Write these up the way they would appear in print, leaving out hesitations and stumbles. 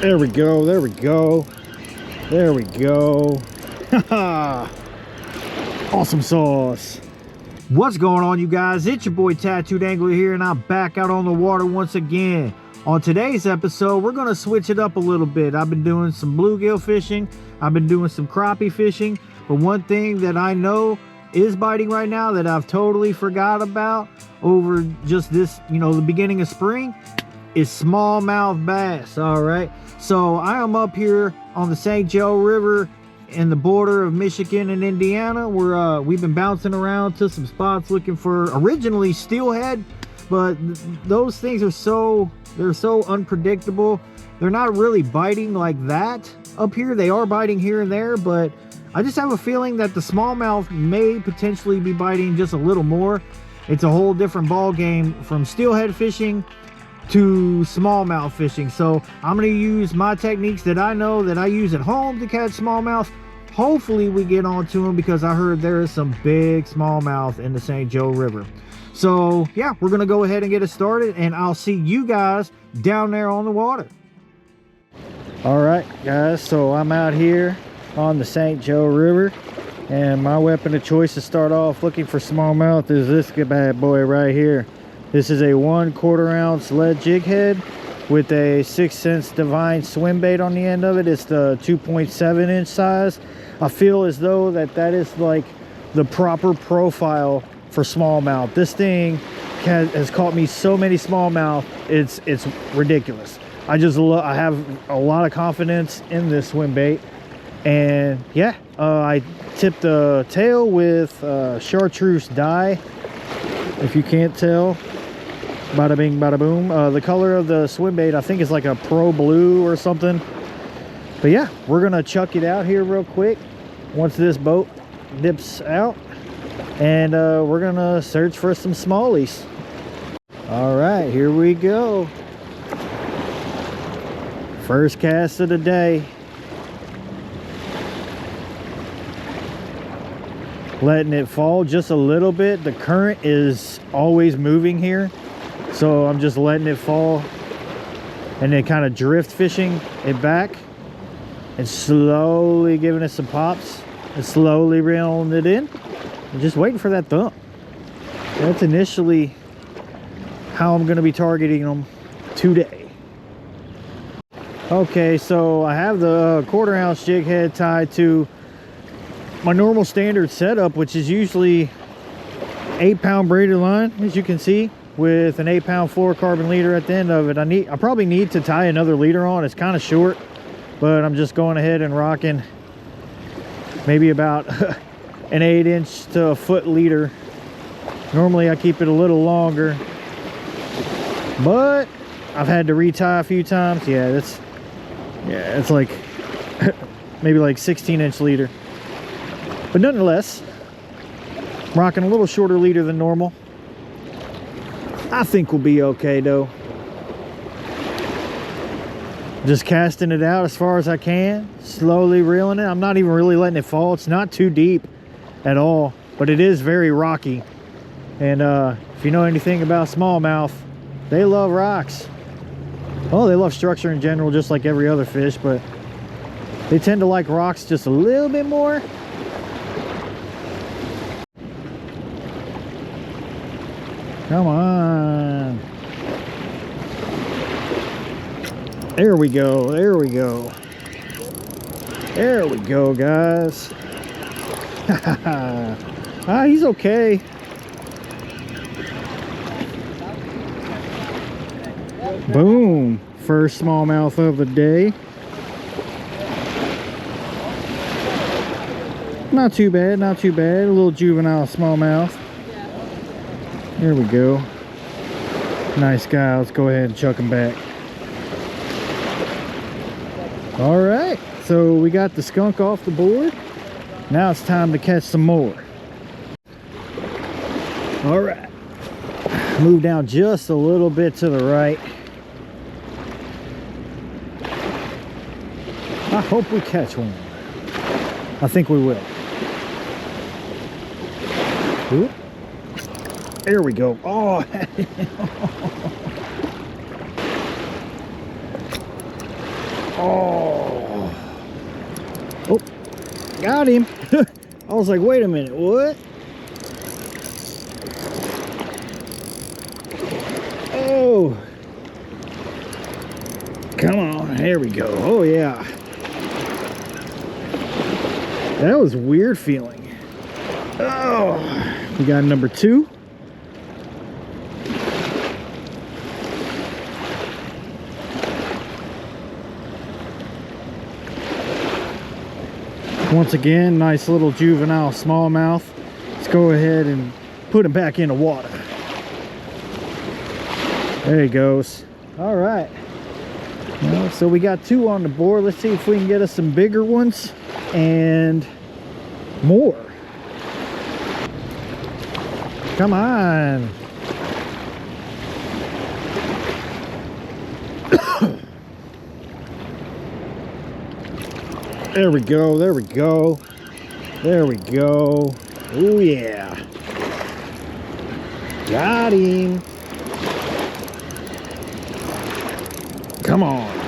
There we go, there we go. There we go. Awesome sauce. What's going on, you guys? It's your boy Tattooed Angler here, and I'm back out on the water once again. On today's episode, we're going to switch it up a little bit. I've been doing some bluegill fishing. I've been doing some crappie fishing. But one thing that I know is biting right now that I've totally forgot about over just this, the beginning of spring is smallmouth bass. All right. So I am up here on the St. Joe River in the border of Michigan and Indiana, where we've been bouncing around to some spots looking for originally steelhead, but those things are so unpredictable. They're not really biting like that up here. They are biting here and there, but I just have a feeling that the smallmouth may potentially be biting just a little more. It's a whole different ball game from steelhead fishing to smallmouth fishing. So I'm going to use my techniques that I know that I use at home to catch smallmouth. Hopefully we get onto them, because I heard there is some big smallmouth in the St. Joe River. So yeah, we're going to go ahead and get it started, and I'll see you guys down there on the water. All right, guys, so I'm out here on the St. Joe River, and my weapon of choice to start off looking for smallmouth is this bad boy right here. This is a 1/4 ounce lead jig head with a 6 cents Divine swim bait on the end of it. It's the 2.7 inch size. I feel as though that is like the proper profile for smallmouth. This thing has caught me so many smallmouth, it's ridiculous. I have a lot of confidence in this swim bait. And yeah, I tipped the tail with chartreuse dye, if you can't tell. Bada bing, bada boom. The color of the swim bait, I think, is like a pro blue or something. But yeah, we're gonna chuck it out here real quick once this boat dips out, and we're gonna search for some smallies. All right, here we go. First cast of the day. Letting it fall just a little bit. The current is always moving here, so I'm just letting it fall and then kind of drift fishing it back and slowly giving it some pops and slowly reeling it in and just waiting for that thump. That's initially how I'm going to be targeting them today. Okay, so I have the 1/4 ounce jig head tied to my normal standard setup, which is usually 8-pound braided line, as you can see, with an 8-pound fluorocarbon leader at the end of it. I probably need to tie another leader on. It's kind of short, but I'm just going ahead and rocking maybe about an 8-inch to a foot leader. Normally I keep it a little longer, but I've had to retie a few times. It's like maybe like 16-inch leader. But nonetheless, rocking a little shorter leader than normal. I think we'll be okay though. Just casting it out as far as I can, slowly reeling it. I'm not even really letting it fall. It's not too deep at all, but it is very rocky. And if you know anything about smallmouth, they love rocks. Well, they love structure in general, just like every other fish, but they tend to like rocks just a little bit more. Come on. There we go. There we go. There we go, guys. He's okay. Boom. First smallmouth of the day. Not too bad, not too bad. A little juvenile smallmouth. There we go. Nice guy. Let's go ahead and chuck him back. All right, so we got the skunk off the board. Now it's time to catch some more. All right, move down just a little bit to the right. I hope we catch one. I think we will. Ooh. There we go. Oh, Oh, oh, got him. I was like, wait a minute, what? Oh, come on, there we go. Oh yeah, that was a weird feeling. Oh, we got number 2. Once again, nice little juvenile smallmouth. Let's go ahead and put him back in the water. There he goes. All right. Well, so we got 2 on the board. Let's see if we can get us some bigger ones and more. Come on. There we go, there we go. There we go. Oh yeah. Got him. Come on.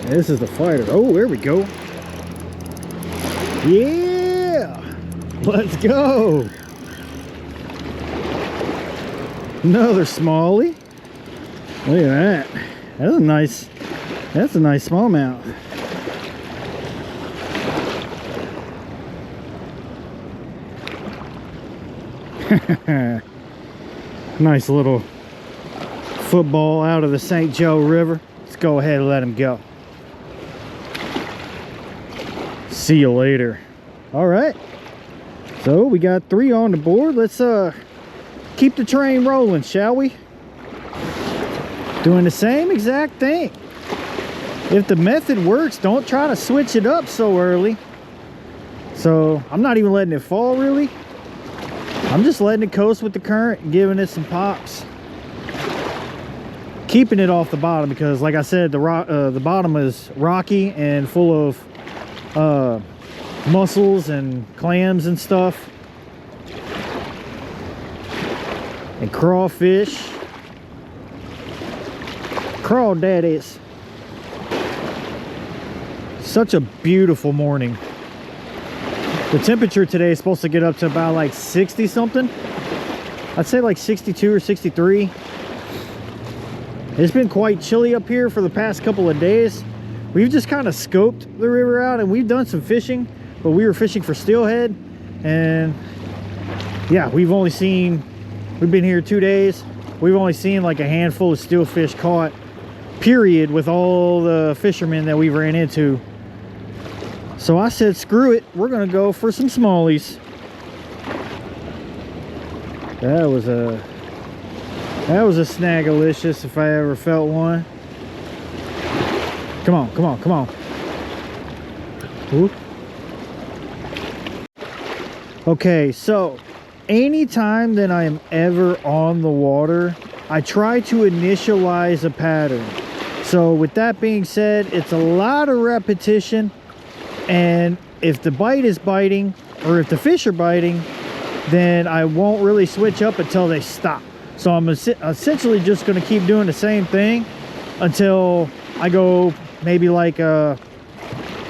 This is the fighter. Oh, there we go. Yeah. Let's go. Another smallie. Look at that. That's a nice smallmouth. Nice little football out of the St. Joe River. Let's go ahead and let him go. See you later. All right. So we got 3 on the board. Let's keep the train rolling, shall we? Doing the same exact thing. If the method works, don't try to switch it up so early. So I'm not even letting it fall really. I'm just letting it coast with the current and giving it some pops. Keeping it off the bottom because, like I said, the bottom is rocky and full of mussels and clams and stuff. And crawfish. Crawdaddies. Such a beautiful morning. The temperature today is supposed to get up to about like 60 something. I'd say like 62 or 63. It's been quite chilly up here for the past couple of days. We've just kind of scoped the river out and we've done some fishing, but we were fishing for steelhead. And yeah, we've been here 2 days. We've only seen like a handful of steelfish caught, period, with all the fishermen that we ran into. So I said, screw it, we're gonna go for some smallies. That was a snagalicious if I ever felt one. Come on, come on, come on. Ooh. Okay, so anytime that I am ever on the water, I try to initialize a pattern. So with that being said, it's a lot of repetition. And if the bite is biting, or if the fish are biting, then I won't really switch up until they stop. So I'm essentially just going to keep doing the same thing until I go maybe like a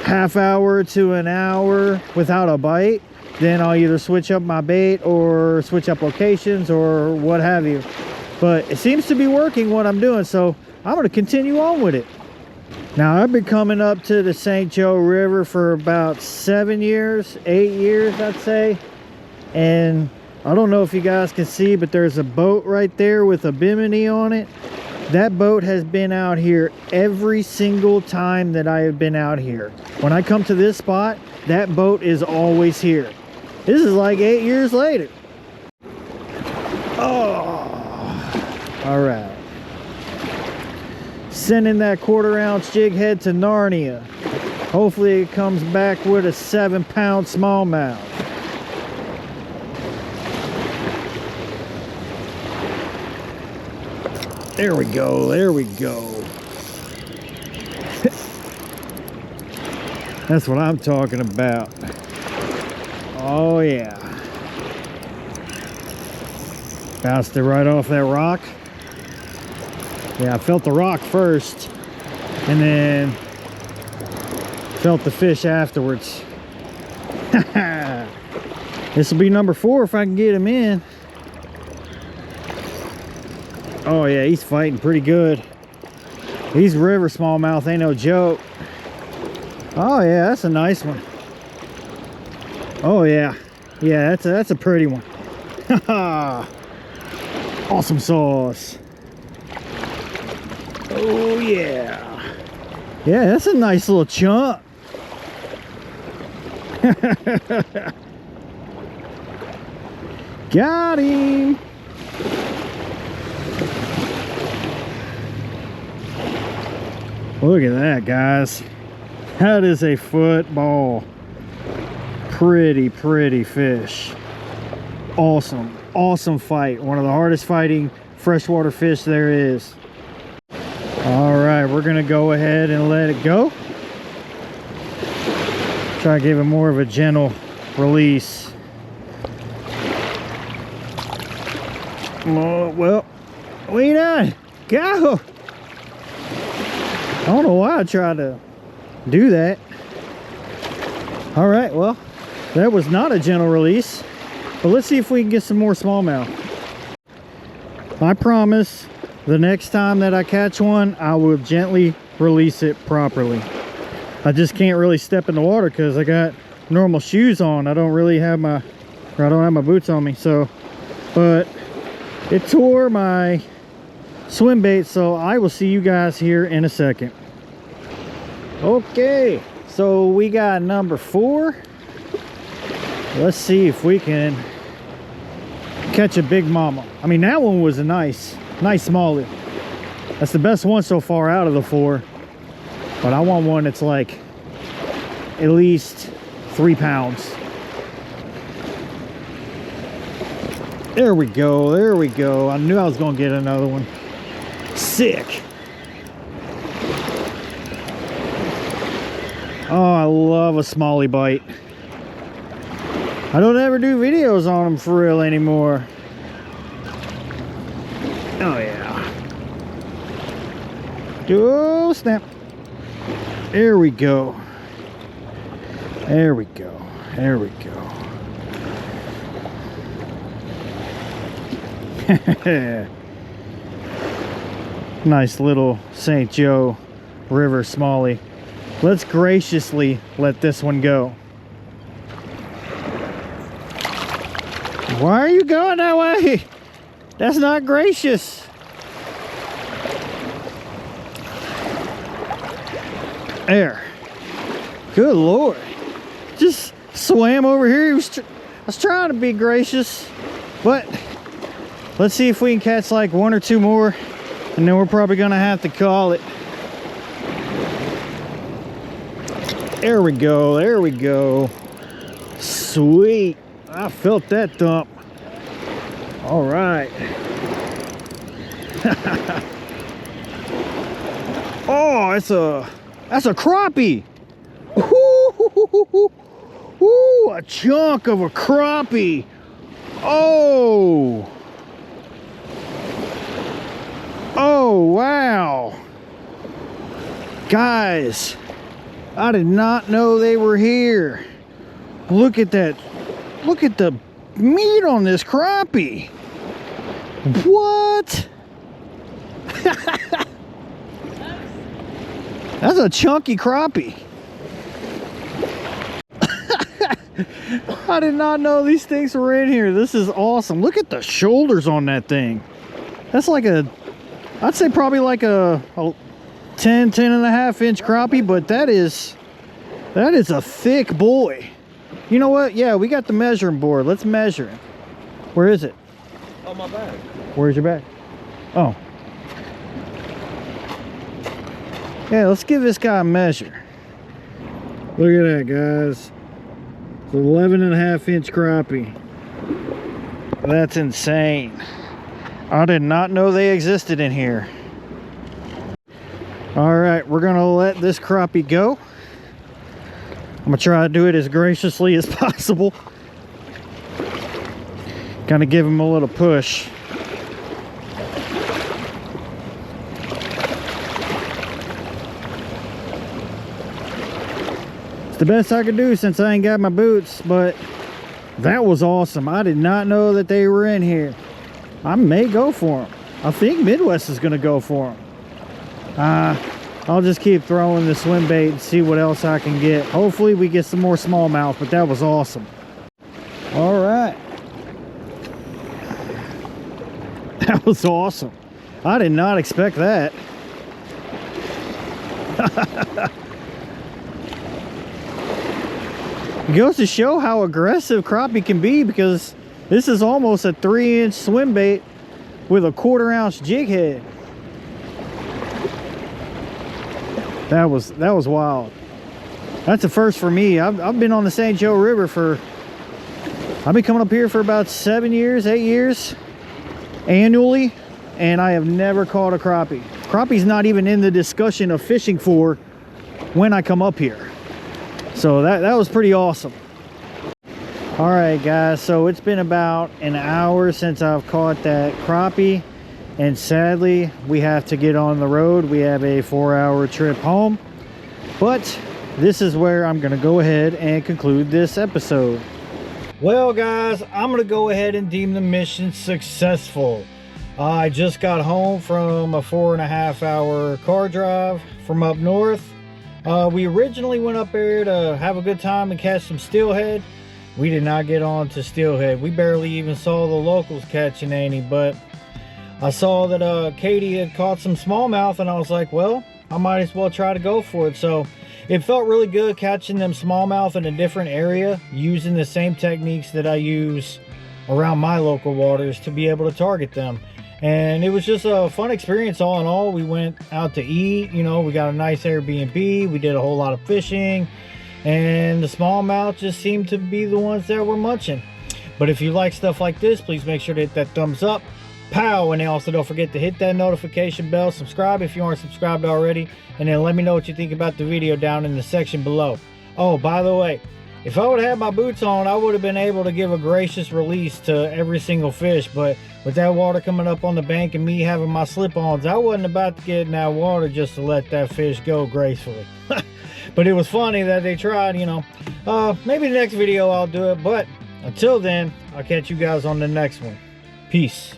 half hour to an hour without a bite. Then I'll either switch up my bait or switch up locations or what have you. But it seems to be working what I'm doing, so I'm going to continue on with it. Now, I've been coming up to the St. Joe River for about 7 years, 8 years, I'd say. And I don't know if you guys can see, but there's a boat right there with a bimini on it. That boat has been out here every single time that I have been out here. When I come to this spot, that boat is always here. This is like 8 years later. Oh, all right. Sending that 1/4 ounce jig head to Narnia. Hopefully it comes back with a 7-pound smallmouth. There we go, there we go. That's what I'm talking about. Oh yeah. Bounced it right off that rock. Yeah, I felt the rock first and then felt the fish afterwards. This will be number 4 if I can get him in. Oh yeah, he's fighting pretty good. These river smallmouth ain't no joke. Oh yeah, that's a nice one. Oh yeah. Yeah, that's a pretty one. Awesome sauce. Oh yeah. Yeah, that's a nice little chunk. Got him. Look at that, guys. That is a football. Pretty fish. Awesome fight. One of the hardest fighting freshwater fish there is. All right, we're gonna go ahead and let it go. Try to give it more of a gentle release. Oh, well, we done. Go. I don't know why I tried to do that. All right, well, that was not a gentle release, but let's see if we can get some more smallmouth. I promise the next time that I catch one, I will gently release it properly. I just can't really step in the water because I got normal shoes on. I don't have my boots on me, so, but it tore my swim bait, so I will see you guys here in a second. Okay, so we got number 4. Let's see if we can catch a big mama. I mean, that one was a nice smallie. That's the best one so far out of the 4, but I want one that's like at least 3 pounds. There we go. I knew I was gonna get another one. Sick. Oh, I love a smallie bite. I don't ever do videos on them for real anymore. Oh yeah. Oh snap. There we go. Nice little St. Joe River smallie. Let's graciously let this one go. Why are you going that way? That's not gracious. There. Good Lord. Just swam over here. I was trying to be gracious, but let's see if we can catch like 1 or 2 more, and then we're probably gonna have to call it. There we go. Sweet. I felt that thump. All right. Oh, that's a crappie. Ooh, a chunk of a crappie. Oh, wow. Guys, I did not know they were here. Look at that. Look at the meat on this crappie. What? That's a chunky crappie. I did not know these things were in here. This is awesome. Look at the shoulders on that thing. That's like I'd say probably like a 10 and a half inch crappie, but that is a thick boy. You know what? Yeah, we got the measuring board. Let's measure it. Where is it? On my bag. Where's your bag? Oh. Yeah, let's give this guy a measure. Look at that, guys. It's 11 and a half inch crappie. That's insane. I did not know they existed in here. All right, we're gonna let this crappie go. I'm gonna try to do it as graciously as possible. Kind of give him a little push. It's the best I could do since I ain't got my boots, but that was awesome. I did not know that they were in here. I may go for them. I think Midwest is going to go for them. I'll just keep throwing the swim bait and see what else I can get. Hopefully we get some more smallmouth, but that was awesome. All right. That was awesome. I did not expect that. It goes to show how aggressive crappie can be, because this is almost a 3-inch swim bait with a 1/4 ounce jig head. That was wild. That's a first for me. I've been on the St. Joe River I've been coming up here for about 7 years, 8 years annually, and I have never caught a crappie. Crappie's not even in the discussion of fishing for when I come up here. So that was pretty awesome. All right, guys, so it's been about an hour since I've caught that crappie, and sadly we have to get on the road. We have a 4-hour trip home, but this is where I'm gonna go ahead and conclude this episode. Well, guys, I'm gonna go ahead and deem the mission successful. I just got home from a 4.5-hour car drive from up north. We originally went up there to have a good time and catch some steelhead. We did not get on to steelhead. We barely even saw the locals catching any, but I saw that Katie had caught some smallmouth, and I was like, well, I might as well try to go for it. So it felt really good catching them smallmouth in a different area, using the same techniques that I use around my local waters to be able to target them. And it was just a fun experience all in all. We went out to eat, you know, we got a nice Airbnb, we did a whole lot of fishing, and the smallmouth just seemed to be the ones that were munching. But if you like stuff like this, please make sure to hit that thumbs up, pow, and then also don't forget to hit that notification bell, subscribe if you aren't subscribed already, and then let me know what you think about the video down in the section below. Oh, by the way, if I would have had my boots on, I would have been able to give a gracious release to every single fish, but with that water coming up on the bank and me having my slip-ons, I wasn't about to get in that water just to let that fish go gracefully. But it was funny that they tried, you know. Maybe the next video I'll do it, but until then, I'll catch you guys on the next one. Peace.